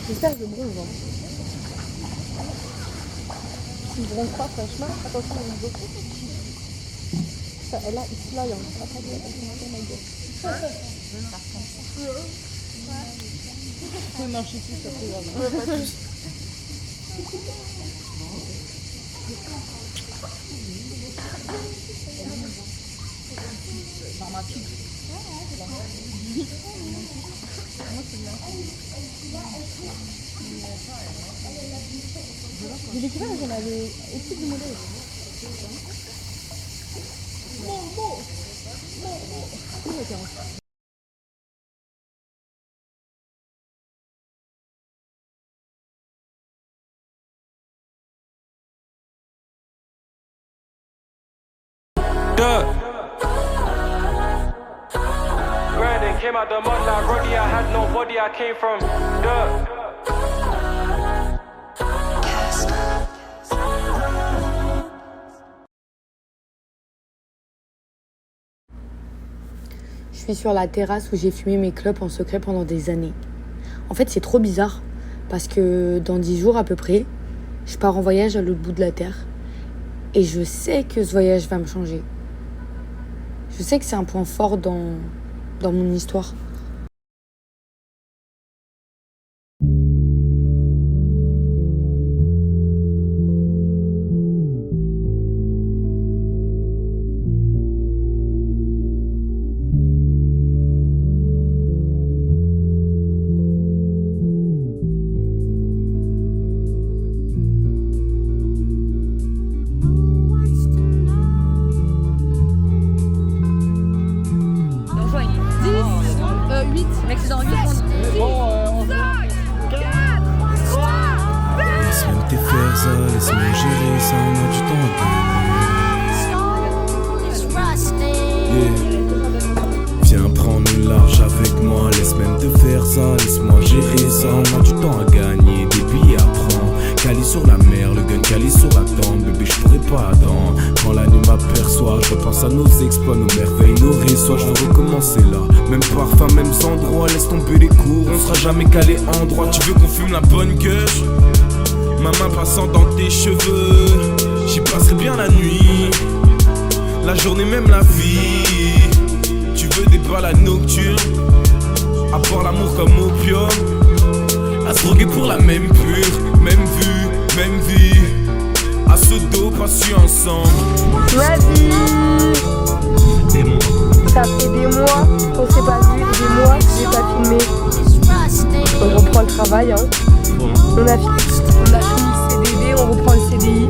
J'espère que je bronze. Hein. Si je bronze pas, franchement, attention, on me beaucoup. Ça, là, ici, là, il y a un attaque de ma gueule. Vous pouvez marcher dessus, ça fait grave. J'ai découvert que j'en avais aussi du modèle. Brandon came out the mud like Roddy. I had no body, I came from dirt. Je suis sur la terrasse où j'ai fumé mes clopes en secret pendant des années. En fait, c'est trop bizarre parce que dans 10 jours à peu près, je pars en voyage à l'autre bout de la terre. Et je sais que ce voyage va me changer. Je sais que c'est un point fort dans mon histoire. Laisse-moi gérer ça, on a du temps à gagner. Viens prendre une large avec moi, laisse même te faire ça. Laisse-moi gérer ça, on a du temps à gagner. Des billets à prendre, calé sur la mer, le gun calé sur la tempe. Bébé je pourrais pas attendre, quand la nuit m'aperçoit. Je repense à nos exploits, nos merveilles, nos réseaux. Je veux recommencer là, même parfum, même endroit. Laisse tomber les cours, on sera jamais calé en droit. Tu veux qu'on fume la bonne gueule? Ma main passant dans tes cheveux, j'y passerai bien la nuit, la journée même la vie. Tu veux des balades nocturnes, à boire l'amour comme opium, à se droguer pour la même pure, même vue, même vie. À ce dos passé ensemble. Ma vie. Ça fait des mois qu'on s'est pas vu, des mois que j'ai pas filmé. On reprend le travail, hein. On a fini le CDD, on reprend le CDI.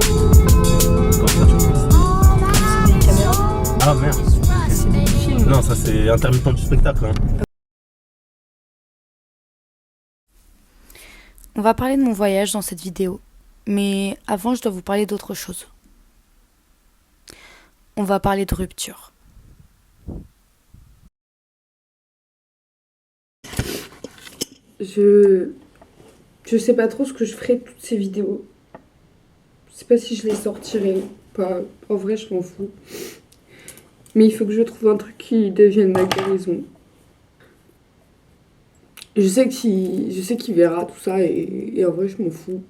Comment ça tu reprends le CDI caméra. Ah merde. CDI film. Non, ça c'est intermittent du spectacle. Hein. On va parler de mon voyage dans cette vidéo. Mais avant, je dois vous parler d'autre chose. On va parler de rupture. Je sais pas trop ce que je ferai de toutes ces vidéos. Je sais pas si je les sortirai. Pas. En vrai, je m'en fous. Mais il faut que je trouve un truc qui devienne ma guérison. Je sais qu'il verra tout ça et en vrai, je m'en fous.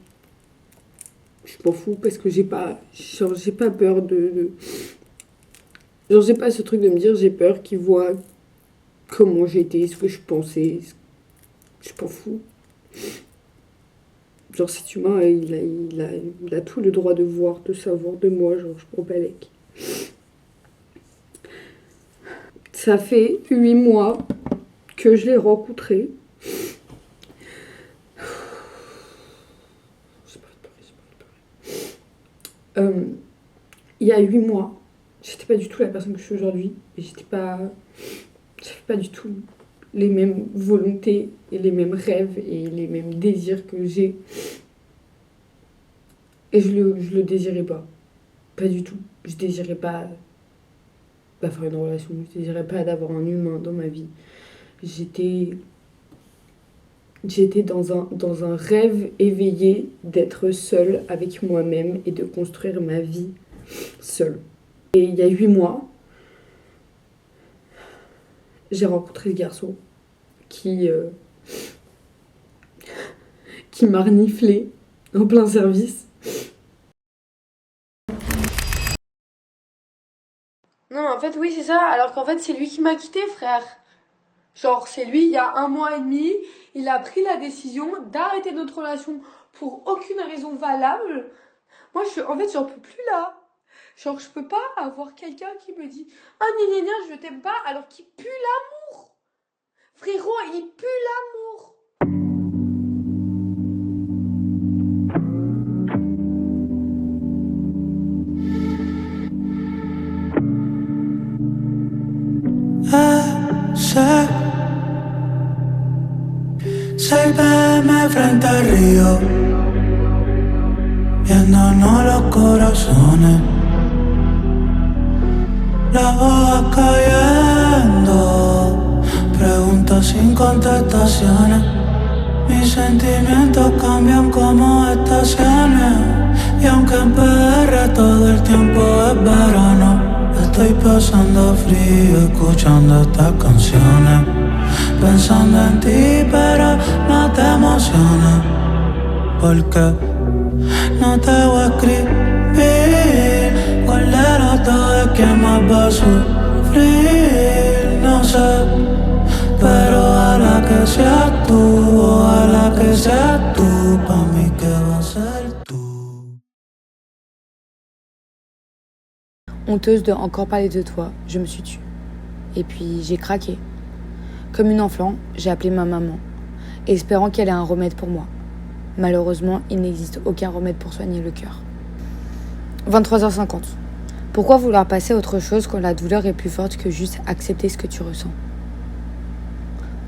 Je m'en fous parce que j'ai pas peur de... Genre, j'ai pas ce truc de me dire j'ai peur qu'il voit comment j'étais, ce que je pensais. Je m'en fous. Genre, cet humain, il a tout le droit de voir, de savoir de moi. Genre, je m'en balèque. Ça fait 8 mois que je l'ai rencontré. Il y a 8 mois, j'étais pas du tout la personne que je suis aujourd'hui. Et j'avais pas du tout les mêmes volontés et les mêmes rêves et les mêmes désirs que j'ai. Et je le désirais pas. Pas du tout. Je désirais pas faire une relation. Je désirais pas d'avoir un humain dans ma vie. J'étais dans un rêve éveillé d'être seule avec moi-même et de construire ma vie seule. Et il y a 8 mois, j'ai rencontré ce garçon qui qui m'a reniflé en plein service. Non, en fait, oui, c'est ça. Alors qu'en fait, c'est lui qui m'a quitté, frère. Genre, c'est lui, il y a 1 mois et demi, il a pris la décision d'arrêter notre relation pour aucune raison valable. Moi, en fait, j'en peux plus là. Genre, je peux pas avoir quelqu'un qui me dit « Ah, gna gna gna, je t'aime pas », alors qu'il pue l'amour. Frérot, il pue l'amour. Seis PM frente al río, viéndonos los corazones, las hojas cayendo, preguntas sin contestaciones. Mis sentimientos cambian como estaciones, y aunque en PR todo el tiempo es verano, estoy pasando frío escuchando estas canciones, pensando en ti pero no te emociones, porque no te voy a escribir cuál de los dos es quien más va a sufrir, no sé, pero ojalá que seas tú, ojalá que seas tú, pa' mí que va a ser tú. Honteuse de encore parler de toi, je me suis tue. Et puis j'ai craqué. Comme une enfant, j'ai appelé ma maman, espérant qu'elle ait un remède pour moi. Malheureusement, il n'existe aucun remède pour soigner le cœur. 23h50. Pourquoi vouloir passer à autre chose quand la douleur est plus forte que juste accepter ce que tu ressens?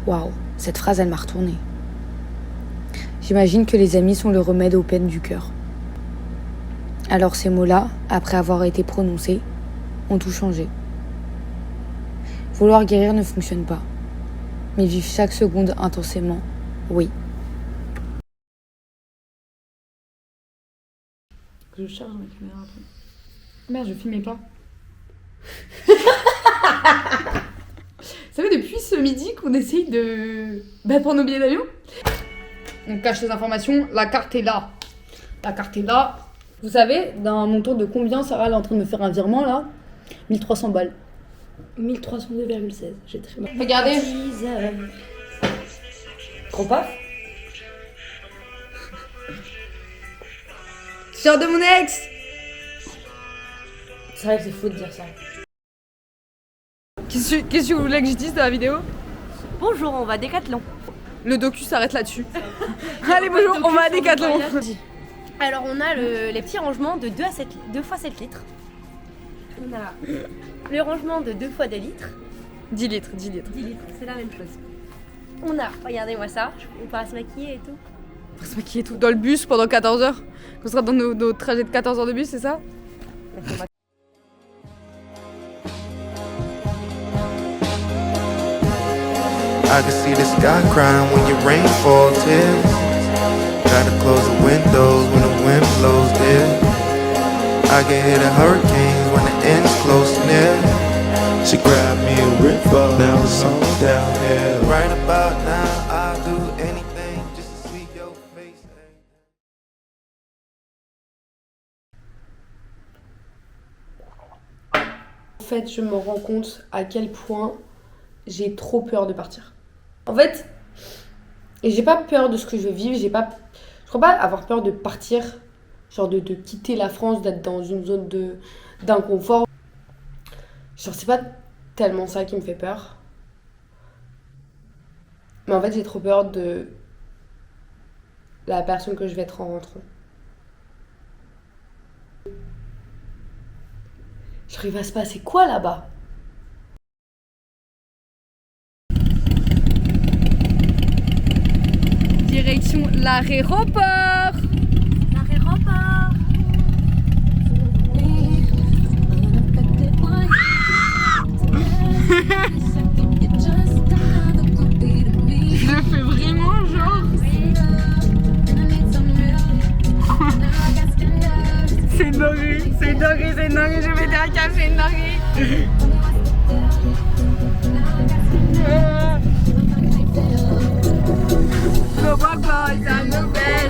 Waouh, cette phrase, elle m'a retournée. J'imagine que les amis sont le remède aux peines du cœur. Alors ces mots-là, après avoir été prononcés, ont tout changé. Vouloir guérir ne fonctionne pas. Mais vivre chaque seconde intensément, oui. Je charge ma caméra après. Merde, je filmais pas. Ça fait depuis ce midi qu'on essaye de prendre nos billets d'avion. On cache les informations, la carte est là. La carte est là. Vous savez, d'un montant de combien Sarah elle est en train de me faire un virement là? 1300 balles. 1302,16. J'ai très mal. Regardez. Trop pas. Sors de mon ex. C'est vrai que c'est faux de dire ça. Qu'est-ce que vous voulez que je dise dans la vidéo? Bonjour, on va à Décathlon. Le docu s'arrête là-dessus. Allez, bonjour, on va à Décathlon. Alors, on a les petits rangements de 2 fois 7 litres. On a le rangement de 2 fois 2 litres. 10 litres. 10 litres, c'est la même chose. On a, regardez-moi ça, on va se maquiller et tout. On va se maquiller et tout. Dans le bus pendant 14 heures. Qu'on sera dans nos trajets de 14 heures de bus, c'est ça? I can see the sky crying when your rain falls tears. Gotta close the windows when the wind blows there. I can hear the hurricanes when the end's close near. She grabbed me a river, now it's on down here. Right about now, I'll do anything just to see your face. En fait, je me rends compte à quel point j'ai trop peur de partir. En fait, et j'ai pas peur de ce que je vais vivre, je crois pas avoir peur de partir, genre de quitter la France, d'être dans une zone d'inconfort. Genre c'est pas tellement ça qui me fait peur. Mais en fait j'ai trop peur de la personne que je vais être en rentrant. Genre il va se passer quoi là-bas? Direction l'aéroport. L'aéroport. Je le fais vraiment genre. C'est une dinguerie, je vais dire à Cam, c'est une dinguerie. No bad boys, I'm the best.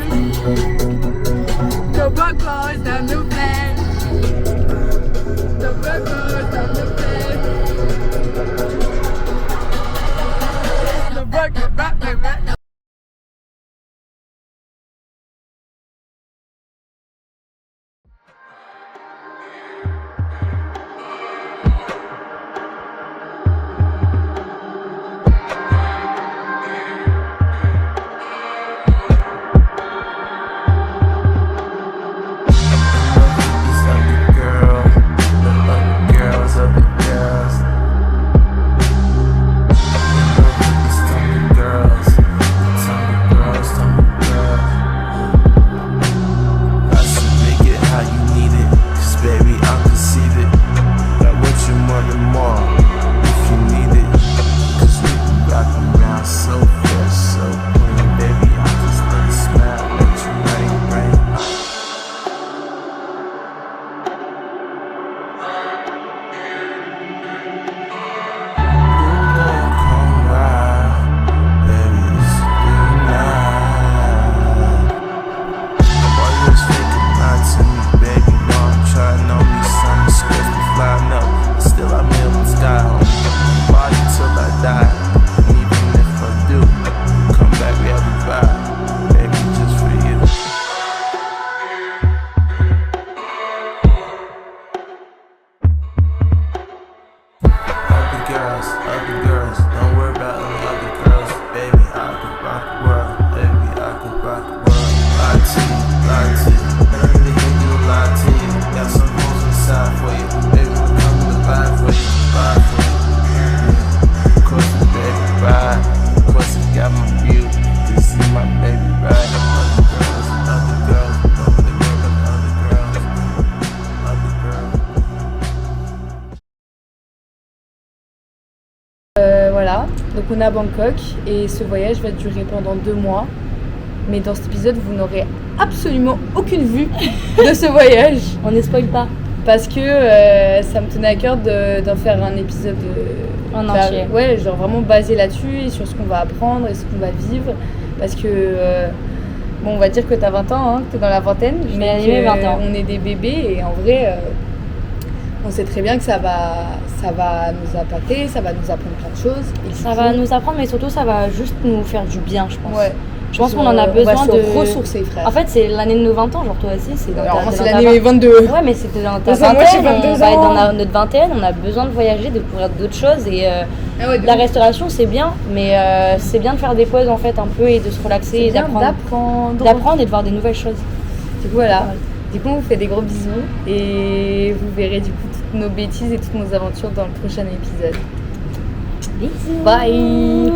voilà, donc on est à Bangkok et ce voyage va durer pendant 2 mois. Mais dans cet épisode, vous n'aurez absolument aucune vue de ce voyage. On ne spoil pas. Parce que ça me tenait à cœur d'en faire un épisode en entier. Ouais, genre vraiment basé là-dessus et sur ce qu'on va apprendre et ce qu'on va vivre. Parce que, bon, on va dire que t'as 20 ans, hein, que t'es dans la vingtaine, mais 20 ans. On est des bébés et en vrai, on sait très bien que ça va nous impacter, ça va nous apprendre plein de choses. Et ça va nous apprendre, mais surtout ça va juste nous faire du bien, je pense. Ouais. Je pense qu'on en a besoin on va se ressourcer, frère. En fait, c'est l'année de nos 20 ans, genre toi aussi. C'est l'année 22. Ouais, mais c'était dans ta vingtaine. Moi, j'ai 22 ans. On va être dans notre vingtaine, on a besoin de voyager, de découvrir d'autres choses. Et la restauration, c'est bien, mais c'est bien de faire des pauses en fait un peu et de se relaxer et d'apprendre et de voir des nouvelles choses. Du coup, voilà. Du coup, on vous fait des gros bisous et vous verrez du coup toutes nos bêtises et toutes nos aventures dans le prochain épisode. Bisous. Bye.